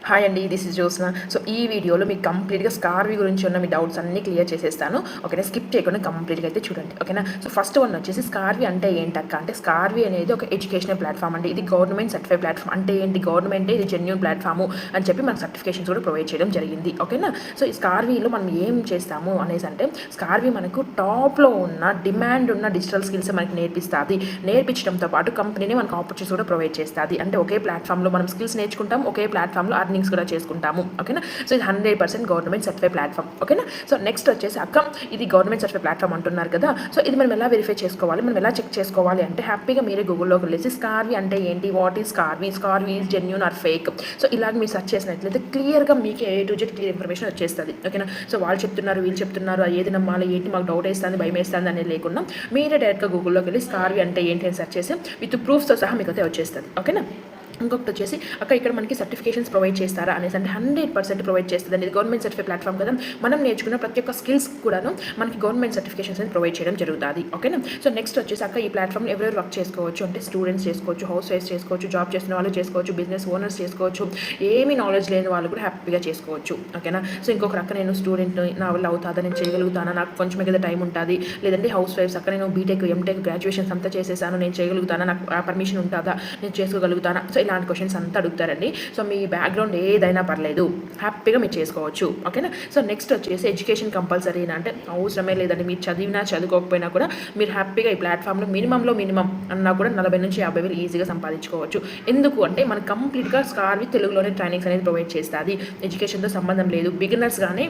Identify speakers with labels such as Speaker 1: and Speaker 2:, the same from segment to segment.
Speaker 1: Hi అండి, this is Jyotsna. So ఈ వీడియోలో మీకు కంప్లీట్గా స్కార్వీ గురించి ఉన్న మీ డౌట్స్ అన్నీ క్లియర్ చేసేస్తాను. ఓకేనా, స్కిప్ చేయకుండా కంప్లీట్గా అయితే చూడండి. ఓకేనా, సో ఫస్ట్ వన్ వచ్చేసి స్కార్వీ అంటే ఏంటక్క అంటే స్కార్వీ అనేది ఒక ఎడ్యుకేషనల్ ప్లాట్ఫామ్ అండి. ఇది గవర్నమెంట్ సర్టిఫైడ్ ప్లాట్ఫామ్. అంటే ఏంటి, గవర్నమెంటే ఇది జెన్యూన్ ప్లాట్ఫాము అని చెప్పి మనకు సర్టిఫికేషన్స్ కూడా ప్రొవైడ్ చేయడం జరిగింది. ఓకేనా, సో ఈ స్కార్వీలో మనం ఏం చేస్తాము అనేసి అంటే స్కార్వీ మనకు టాప్లో ఉన్న డిమాండ్ ఉన్న డిజిటల్ స్కిల్స్ మనకి నేర్పిస్తుంది. నేర్పించడంతో పాటు కంపెనీని మనకు ఆపర్చునిటీస్ కూడా ప్రొవైడ్ చేస్తుంది. అంటే ఒకే ప్లాట్ఫామ్లో మనం స్కిల్స్ నేర్చుకుంటాం, ఒకే ప్లాట్ఫామ్లో అర్నింగ్స్ కూడా చేసుకుంటాము. ఓకేనా, సో ఇది 100% గవర్నమెంట్ సర్టిఫైడ్ ప్లాట్ఫామ్. ఓకేనా, సో నెక్స్ట్ వచ్చేసి అక్క ఇది గవర్నమెంట్ సర్టిఫైడ్ ప్లాట్ఫామ్ అంటున్నారు కదా, సో ఇది మనం ఎలా వెరిఫై చేసుకోవాలి, మనం ఎలా చెక్ చేసుకోవాలి అంటే హ్యాపీగా మీరే గూగుల్లోకి వెళ్ళేసి స్కార్వీ అంటే ఏంటి, what is scurvy, scurvy is genuine or fake, so ఇలాగ మీరు సెర్చ్ చేసినట్లయితే క్లియర్గా మీకు A to Z clear information వచ్చేస్తుంది. ఓకేనా, సో వాళ్ళు చెప్తున్నారు వీళ్ళు చెప్తున్నారు ఏది నమ్మాలి ఏంటి, మాకు డౌట్ వేస్తుంది భయం వేస్తుంది అనేది లేకుండా మీరే డైరెక్ట్గా గూగుల్లోకి వెళ్ళి స్కార్వీ అంటే ఏంటి అని సెర్చ్ చేసి విత్ ప్రూఫ్తో సహా మీకు అయితే వచ్చేస్తుంది. ఓకేనా, ఇంకొకటి వచ్చేసి అక్క ఇక్కడ మనకి సర్టిఫికేషన్స్ ప్రొవైడ్ చేస్తారా అనేసి అంటే 100% ప్రొవైడ్ చేస్తుంది అండి. ఇది గవర్నమెంట్ సర్టిఫైడ్ ప్లాట్ఫామ్ కదా, మనం నేర్చుకున్న ప్రతి ఒక్క స్కిల్స్ కూడాను మనకి గవర్నమెంట్ సర్టిఫికేషన్స్ అని ప్రొవైడ్ చేయడం జరుగుతుంది. ఓకేనా, సో నెక్స్ట్ వచ్చేసి అక్క ఈ ప్లాట్ఫామ్ ఎవరెవరు వర్క్ చేసుకోవచ్చు అంటే స్టూడెంట్స్ చేసుకోవచ్చు, హౌస్ వైఫ్స్ చేసుకోవచ్చు, జాబ్ చేసిన వాళ్ళు చేసుకోవచ్చు, బిజినెస్ ఓనర్స్ చేసుకోవచ్చు, ఏమీ నాలెడ్జ్ లేని వాళ్ళు కూడా హ్యాపీగా చేసుకోవచ్చు. ఓకేనా, సో ఇంకొక అక్క నేను స్టూడెంట్ నా వల్ల అవుతుందా, నేను చేయగలుగుతానా, నాకు కొంచెం కదా టైం ఉంటుంది, లేదంటే హౌస్ వైఫ్స్ అక్క నేను బీటెక్ ఎంటెక్ గ్రాడ్యుయేషన్స్ అంతా చేసేసాను, నేను చేయగలుగుతానా, నాకు పర్మిషన్ ఉంటుందా, నేను చేసుకోగలుగుతానా, సో ఇలాంటి క్వశ్చన్స్ అంతా అడుగుతారండి. సో మీ బ్యాక్గ్రౌండ్ ఏదైనా పర్లేదు, హ్యాపీగా మీరు చేసుకోవచ్చు. ఓకేనా, సో నెక్స్ట్ వచ్చేసి ఎడ్యుకేషన్ కంపల్సరీనా అంటే అవసరమే లేదండి. మీరు చదివినా చదువుకోకపోయినా కూడా మీరు హ్యాపీగా ఈ ప్లాట్ఫామ్లో మినిమం అన్నా కూడా 40 నుంచి 50 వేలు ఈజీగా సంపాదించుకోవచ్చు. ఎందుకు అంటే మనకు కంప్లీట్గా స్కార్వీ తెలుగులోనే ట్రైనింగ్స్ అనేది ప్రొవైడ్ చేస్తుంది. ఎడ్యుకేషన్తో సంబంధం లేదు. బిగినర్స్ కానీ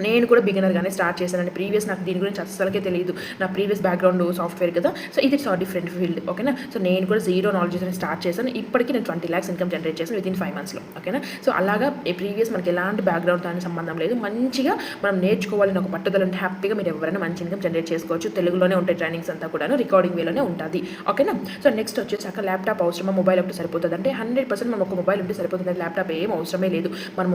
Speaker 1: నేను కూడా బిగినర్గానే స్టార్ట్ చేశానండి. ప్రీవియస్ నాకు దీని గురించి అస్సలకే తెలియదు. నా ప్రీవియస్ బ్యాక్గ్రౌండ్ సాఫ్ట్వేర్ కదా, సో ఇది డిఫరెంట్ ఫీల్డ్. ఓకేనా, సో నేను కూడా జీరో నాలెడ్జ్ అని స్టార్ట్ చేశాను. ఇప్పటికీ నేను 20 lakhs ఇన్కమ్ జనరేట్ చేశాను వితిన్ 5 monthsలో. ఓకేనా, సో అలాగా ప్రీవియస్ మనకి ఎలాంటి బ్యాక్గ్రౌండ్ దానికి సంబంధం లేదు. మంచిగా మనం నేర్చుకోవాలని ఒక పట్టుదల ఉంటే హ్యాపీగా మీరు ఎవరైనా మంచి ఇన్కమ్ జనరేట్ చేసుకోవచ్చు. తెలుగులోనే ఉంటాయి ట్రైనింగ్స్ అంతా కూడా, రికార్డింగ్ వేలోనే ఉంటుంది. ఓకేనా, సో నెక్స్ట్ వచ్చేసి అక్కడ ల్యాప్టాప్ అవసరమా, మొబైల్ ఒకటి సరిపోతుంది అంటే 100% మనం ఒక మొబైల్ ఉంటే సరిపోతుంది. ల్యాప్టాప్ ఏం అవసరమే లేదు. మనం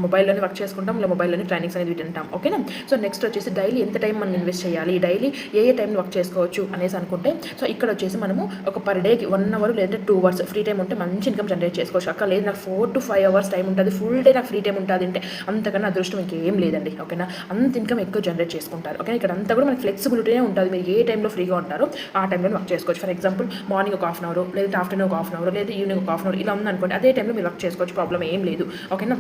Speaker 1: మొబైల్లోనే వర్క్ చేసుకుంటాం, ఇలా మొబైల్లోనే ట్రైనింగ్స్ అనేది వింటాం. ఓకేనా, సో నెక్స్ట్ వచ్చేసి డైలీ ఎంత టైం మనం ఇన్వెస్ట్ చేయాలి, డైలీ ఏ టైంలో వర్క్ చేసుకోవచ్చు అనేసి అనుకుంటే సో ఇక్కడ వచ్చేసి మనము ఒక పర్ డేకి 1 hour లేదా 2 hours ఫ్రీ టైం ఉంటే మంచి ఇన్కమ్ జనరేట్ చేసుకోవచ్చు. అక్కడ లేదు నాకు 4 to 5 hours టైం ఉంటుంది, ఫుల్ డే నాకు ఫ్రీ టైం ఉంటుంది అంటే అంతకన్నా అదృష్టం ఇంకేం లేదండి. ఓకేనా, అంత ఇన్కమ్ ఎక్కువ జనరేట్ చేసుకుంటారు. ఓకే, ఇక్కడ అంతా కూడా మనకి ఫ్లెక్సిబిలిటీనే ఉంటుంది. మీరు ఏ టైంలో ఫ్రీగా ఉంటారో ఆ టైంలో వర్క్ చేసుకోవచ్చు. ఫర్ ఎగ్జాంపుల్ మార్నింగ్ ఒక 1/2 hour, లేదా ఆఫ్టర్నూన్ ఒక 1/2 hour, లేదా ఈవినింగ్ ఒక 1/2 hour ఇలా ఉందనుకోండి, అదే టైంలో మీరు వర్క్ చేసుకోవచ్చు. ప్రాబ్లం ఏం లేదు. ఓకేనా,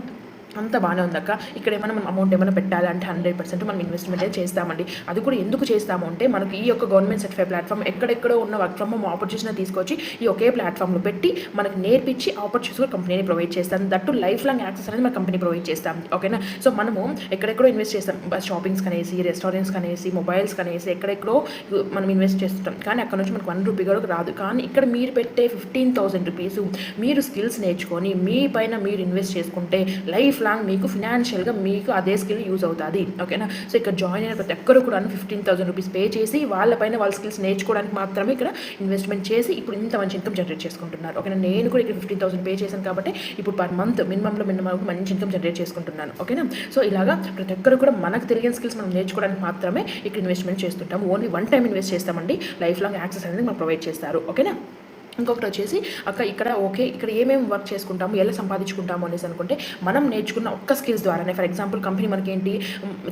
Speaker 1: అంత బాగానే ఉందక్క. ఇక్కడ ఏమైనా మనం అమౌంట్ ఏమైనా పెట్టాలంటే 100% మనం ఇన్వెస్ట్మెంట్ చేస్తామండి. అది కూడా ఎందుకు చేస్తాము అంటే మనకి ఈ యొక్క గవర్నమెంట్ సర్టిఫైడ్ ప్లాట్ఫామ్ ఎక్కడెక్కడో ఉన్న వర్క్ ఫ్రమ్ హోమ్ ఆపర్చునిటీ తీసుకొచ్చి ఈ ఒకే ప్లాట్ఫామ్లో పెట్టి మనకి నేర్పించి ఆపర్చునిటీస్ కూడా కంపెనీ ప్రొవైడ్ చేస్తాం. దట్టు లైఫ్ లాంగ్ యాక్సెస్ అనేది మన కంపెనీ ప్రొవైడ్ చేస్తాం. ఓకేనా, సో మనము ఎక్కడెక్కడో ఇన్వెస్ట్ చేస్తాం, షాపింగ్స్ కనేసి, రెస్టారెంట్స్ కనేసి, మొబైల్స్ కనేసి ఎక్కడెక్కడో మనం ఇన్వెస్ట్ చేస్తుంటాం. కానీ అక్కడ నుంచి మనకు 1 రూపీ కూడా రాదు. కానీ ఇక్కడ మీరు పెట్టే 15,000 rupees మీరు స్కిల్స్ నేర్చుకొని మీ పైన మీరు ఇన్వెస్ట్ చేసుకుంటే లైఫ్ లాంగ్ మీకు ఫినాన్షియల్గా మీకు అదే స్కిల్ యూజ్ అవుతుంది. ఓకేనా, సో ఇక్కడ జాయిన్ అయిన ప్రతి ఒక్కరు కూడా 15,000 rupees పే చేసి వాళ్ళపైన వాళ్ళ స్కిల్స్ నేర్చుకోవడానికి మాత్రమే ఇక్కడ ఇన్వెస్ట్మెంట్ చేసి ఇప్పుడు ఇంత మంచి ఇన్కమ్ జనరేట్ చేసుకుంటున్నారు. ఓకేనా, నేను కూడా ఇక్కడ 15,000 పే చేశాను కాబట్టి ఇప్పుడు పర్ మంత్ మినిమం మంచి ఇన్కమ్ జనరేట్ చేసుకుంటున్నాను. ఓకేనా, సో ఇలాగా ప్రతి ఒక్కరు కూడా మనకు తెలియని స్కిల్స్ మనం నేర్చుకోవడానికి మాత్రమే ఇక్కడ ఇన్వెస్ట్మెంట్ చేస్తుంటాం. ఓన్లీ 1 time ఇన్వెస్ట్ చేస్తామండి. లైఫ్ లాంగ్ యాక్సెస్ అనేది మనం ప్రొవైడ్ చేస్తారు. ఓకేనా, ఇంకొకటి వచ్చేసి అక్క ఇక్కడ ఓకే ఇక్కడ ఏమేమి వర్క్ చేసుకుంటాము, ఎలా సంపాదించుకుంటాము అనేసి అనుకుంటే మనం నేర్చుకున్న ఒక్క స్కిల్స్ ద్వారానే. ఫర్ ఎగ్జాంపుల్ కంపెనీ మనకి ఏంటి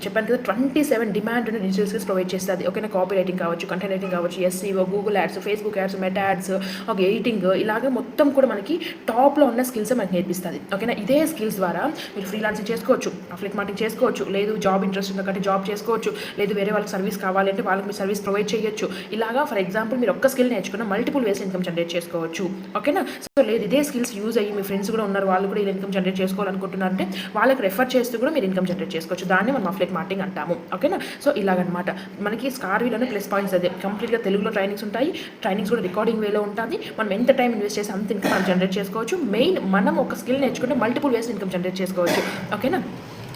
Speaker 1: చెప్పాను కదా 27 డిమాండ్ ఉన్న డిజిటల్ స్కిల్స్ ప్రొవైడ్ చేస్తుంది. ఓకేనా, కాపీ రైటింగ్ కావచ్చు, కంటెంట్ రైటింగ్ కావచ్చు, SEO, Google ads, Facebook ads, meta ads, ఒక ఎడిటింగ్, ఇలాగ మొత్తం కూడా మనకి టాప్లో ఉన్న స్కిల్స్ మనకి నేర్పిస్తుంది. ఓకేనా, ఇదే స్కిల్స్ ద్వారా మీరు ఫ్రీలాన్సింగ్ చేసుకోవచ్చు, అఫ్లిక్ మార్కెటింగ్ చేసుకోవచ్చు, లేదు జాబ్ ఇంట్రెస్ట్ ఉందంటే జాబ్ చేసుకోవచ్చు, లేదు వేరే వాళ్ళకి సర్వీస్ కావాలి అంటే వాళ్ళకి మీరు సర్వీస్ ప్రొవైడ్ చేయొచ్చు. ఇలాగా ఫర్ ఎగ్జాంపుల్ మీరు ఒక్క స్కిల్ నేర్చుకున్న మల్టిపుల్ వేస్ ఇన్కమ్ జనరేట్ చేసుకోవచ్చు. ఓకేనా, సో లేదు ఇదే స్కిల్స్ యూజ్ అయ్యి మీ ఫ్రెండ్స్ కూడా ఉన్నారు, వాళ్ళు కూడా ఇలా ఇన్కమ్ జనరేట్ చేసుకోవాలనుకుంటున్నారంటే వాళ్ళకి రెఫర్ చేస్తూ కూడా మీరు ఇన్కమ్ జనరేట్ చేసుకోవచ్చు. దాన్ని మనం అఫ్లిక్ మార్కెటింగ్ అంటాము. ఓకేనా, సో ఇలాగనమాట మనకి స్కార్వీలోనే ప్లస్ పాయింట్స్ అదే కంప్లీట్గా తెలుగులో ట్రైనింగ్స్ ఉంటాయి. ట్రైనింగ్స్ కూడా రికార్డింగ్ వేలో ఉంటుంది. మనం ఎంత టైం ఇన్వెస్ట్ చేసి అంత ఇన్కమ్ మనం జనరేట్ చేసుకోవచ్చు. మెయిన్ మనం ఒక స్కిల్ నేర్చుకుంటే మల్టిపుల్ వేస్ ఇన్కమ్ జనరేట్ చేసుకోవచ్చు. ఓకేనా,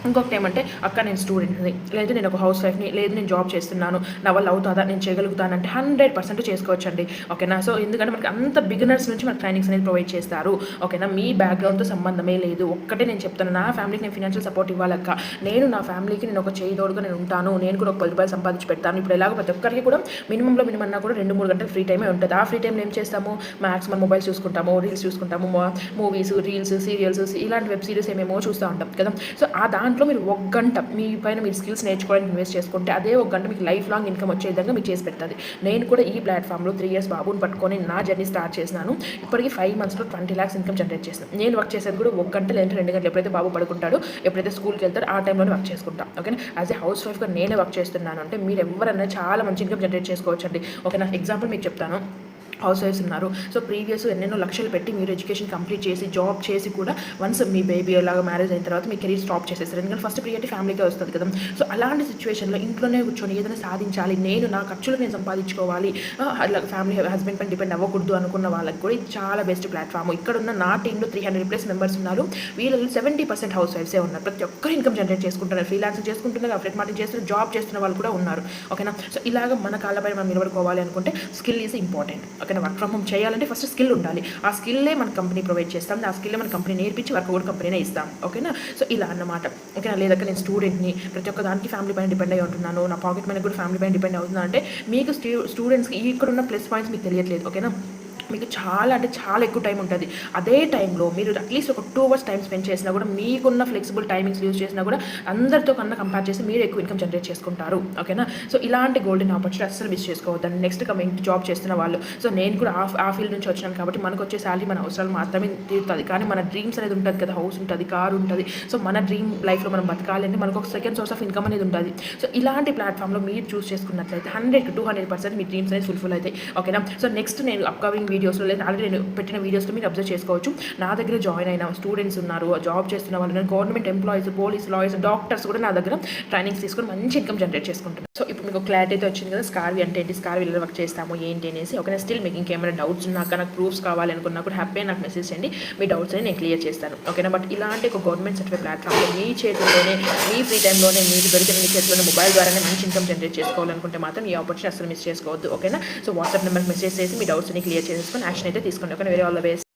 Speaker 1: ఇంకొకటి ఏమంటే అక్క నేను స్టూడెంట్ని, లేదు నేను ఒక హౌస్ వైఫ్ని, లేదు నేను జాబ్ చేస్తున్నాను, నా వల్ల అవుతుందా, నేను చేయగలుగుతానంటే 100% చేసుకోవచ్చండి. ఓకేనా. సో ఎందుకంటే మనకి అంత బిగినర్స్ నుంచి మనకి ట్రైనింగ్స్ అనేది ప్రొవైడ్ చేస్తారు. ఓకేనా. మీ బ్యాక్గ్రౌండ్తో సంబంధమే లేదు. ఒక్కటే నేను చెప్తాను, నా ఫ్యామిలీకి నేను ఫినాన్షియల్ సపోర్ట్ ఇవ్వాలక్క, నేను నా ఫ్యామిలీకి నేను ఒక చేయి తోడుగా నేను ఉంటాను, నేను కూడా ఒక 10 రూపాయలు సంపాదించి పెడతాను. ఇప్పుడు ఎలాగో ప్రతి ఒక్కరికి కూడా మినిమంలో మినిమం అన్నా కూడా 2-3 గంటలు ఫ్రీ టైమే ఉంటుంది. ఆ ఫ్రీ టైంలో ఏం చేస్తాము, మ్యాక్సిమం మొబైల్స్ చూసుకుంటాము, రీల్స్ చూసుకుంటాము, మూవీస్, రీల్స్, సీరియల్స్, ఇలాంటి వెబ్ సిరీస్ ఏమేమో చూస్తూ ఉంటాం కదా. సో ఆ దాంట్లో మీరు 1 గంట మీ పైన మీరు స్కిల్స్ నేర్చుకోవడానికి ఇన్వెస్ట్ చేసుకుంటే అదే 1 గంట మీకు లైఫ్ లాంగ్ ఇన్కమ్ వచ్చే విధంగా మీకు చేసి పెడుతుంది. నేను కూడా ఈ ప్లాట్ఫామ్లో 3 ఇయర్స్ బాబుని పట్టుకొని నా జర్నీ స్టార్ట్ చేసినాను. ఇప్పటికి 5 మంత్స్లో 20 lakhs ఇన్కమ్ జనరేట్ చేస్తాను. నేను వర్క్ చేసేది కూడా 1 గంట లేదంటే 2 గంటలు, ఎప్పుడైతే బాబు పడుకుంటాడో, ఎప్పుడైతే స్కూల్కి వెళ్తాడో ఆ టైంలోనే వర్క్ చేసుకుంటాం. ఓకేనా. యాజ్ ఏ హౌస్ వైఫ్గా నేనే వర్క్ చేస్తున్నాను అంటే మీరు ఎవరైనా చాలా మంచి ఇన్కమ్ జనరేట్ చేసుకోవచ్చు అండి. ఓకేనా. ఎగ్జాంపుల్ మీకు చెప్తాను. హౌస్ వైఫ్స్ ఉన్నారు. సో ప్రీవియస్ ఎన్నెన్నో లక్షలు పెట్టి మీరు ఎడ్యుకేషన్ కంప్లీట్ చేసి జాబ్ చేసి కూడా వన్స్ మీ బేబీ అలాగా మ్యారేజ్ అయిన తర్వాత మీ కెరీర్ స్టాప్ చేసేస్తారు. ఎందుకంటే ఫస్ట్ ప్రియారిటీ ఫ్యామిలీకే వస్తుంది కదా. సో అలాంటి సిచ్యువేషన్లో ఇంట్లోనే కూర్చొని ఏదైనా సాధించాలి, నేను నా ఖర్చులు నేను సంపాదించుకోవాలి, అలా ఫ్యామిలీ హస్బెండ్ పైన డిపెండ్ అవ్వకూడదు అనుకున్న వాళ్ళకి కూడా ఇది చాలా బెస్ట్ ప్లాట్ఫామ్. ఇక్కడ ఉన్న నా టీంలో 300+ మెంబర్స్ ఉన్నారు. వీళ్ళలో 70% హౌస్ వైఫ్సే ఉన్నారు. ప్రతి ఒక్కరు ఇన్కమ్ జనరేట్ చేసుకుంటున్నారు, ఫ్రీలాన్సింగ్ చేసుకుంటున్నారు, అఫ్లెట్ మార్కెటింగ్ చేస్తున్నారు, జాబ్ చేస్తున్న వాళ్ళు కూడా ఉన్నారు. ఓకేనా. సో ఇలాగ మన కాళ్ళపై మనం నిలబడుకోవాలి అనుకుంటే స్కిల్ ఈజ్ ఇంపార్టెంట్. ఓకేనా. వర్క్ ఫ్రమ్ హోమ్ చేయాలంటే ఫస్ట్ స్కిల్ ఉండాలి. ఆ స్కిల్లే మన కంపెనీ ప్రొవైడ్ చేస్తాం, ఆ స్కిల్లే మన కంపెనీ నేర్పించి వర్క్ కూడా కంపెనీనే ఇస్తాం. ఓకేనా. సో ఇలా అన్నమాట. ఓకేనా. లేదక్క నేను స్టూడెంట్ని, ప్రతి ఒక్క దానికి ఫ్యామిలీ పైన డిపెండ్ అయ్యి ఉంటున్నాను, నా పాకెట్ మనీ కూడా ఫ్యామిలీ పైన డిపెండ్ అవుతుందా అంటే మీకు స్టూడెంట్స్కి ఇక్కడ ఉన్న ప్లస్ పాయింట్స్ మీకు తెలియట్లేదు. ఓకేనా. మీకు చాలా అంటే చాలా ఎక్కువ టైం ఉంటుంది. అదే టైంలో మీరు అట్లీస్ట్ ఒక 2 hours టైం స్పెండ్ చేసినా కూడా, మీకున్న ఫ్లెక్సిబుల్ టైమింగ్స్ యూజ్ చేసినా కూడా అందరితో కన్నా కంపేర్ చేసి మీరు ఎక్కువ ఇన్కమ్ జనరేట్ చేసుకుంటారు. ఓకేనా. సో ఇలాంటి గోల్డెన్ ఆపర్చునిటీ అస్సలు మిస్ చేసుకోవద్దండి. నెక్స్ట్ కమింగ్ జాబ్ చేస్తున్న వాళ్ళు, సో నేను కూడా ఆ ఫీల్డ్ నుంచి వచ్చినాను కాబట్టి మనకు వచ్చే శాలరీ మన అవసరాలు మాత్రమే తీరుతుంది. కానీ మన డ్రీమ్స్ అనేది ఉంటుంది కదా, హౌస్ ఉంటుంది, కార్ ఉంటుంది. సో మన డ్రీమ్ లైఫ్లో మనం బతకాలి అంటే మనకు ఒక సెకండ్ సోర్స్ ఆఫ్ ఇన్కమ్ అనేది ఉంటుంది. సో ఇలాంటి ప్లాట్ఫామ్లో మీరు చూస్ చేసుకున్నట్లయితే 100-200% మీ డ్రీమ్స్ అనేది ఫుల్ఫిల్ అవుతాయి. ఓకేనా. సో నెక్స్ట్ నేను అప్కమింగ్ వీడియోస్లో లేదా ఆల్రెడీ నేను పెట్టిన వీడియోస్లో మీరు అబ్జర్వ్ చేసుకోవచ్చు. నా దగ్గర జాయిన్ అయిన స్టూడెంట్స్ ఉన్నారు, జాబ్ చేస్తున్న వాళ్ళు, government employees, police, lawyers, doctors కూడా నా దగ్గర ట్రైనింగ్స్ తీసుకొని మంచి ఇన్కమ్ జనరేట్ చేసుకుంటున్నారు. సో ఇప్పుడు మీకు క్లారిటీ అయితే వచ్చింది కదా, స్కార్వి అంటే ఏంటి, స్కార్వి ఎలా వర్క్ చేస్తాము ఏంటి అనేసి. ఓకే. స్టిల్ మీకు ఇంకేమైనా డౌట్స్ ఉన్నాక నాకు ప్రూఫ్స్ కావాలి అనుకున్నా కూడా హ్యాపీగా నాకు మెసేజ్ చేయండి, మీ డౌట్స్ అని నేను క్లియర్ చేస్తాను. ఓకేనా. బట్ ఇలాంటి ఒక గవర్నమెంట్ సర్టిఫికేట్ ప్లాట్ఫామ్లో మీ చేతుల్లోనే, మీ ఫ్రీ టైంలోనే, మీకు దొరికిన మీ చేతిలోనే మొబైల్ ద్వారానే మంచి ఇన్కమ్ జనరేట్ చేసుకోవాలనుకుంటే మాత్రం ఈ ఆపర్చునిటీ అసలు మిస్ చేసుకోవద్దు. ఓకేనా. సో వాట్సాప్ నెంబర్కి మెసేజ్ చేసి మీ డౌట్స్ అని క్లియర్ చేసుకొని యాక్షన్ అయితే తీసుకోండి. ఓకే. వేరే ఆల్ ద బెస్ట్.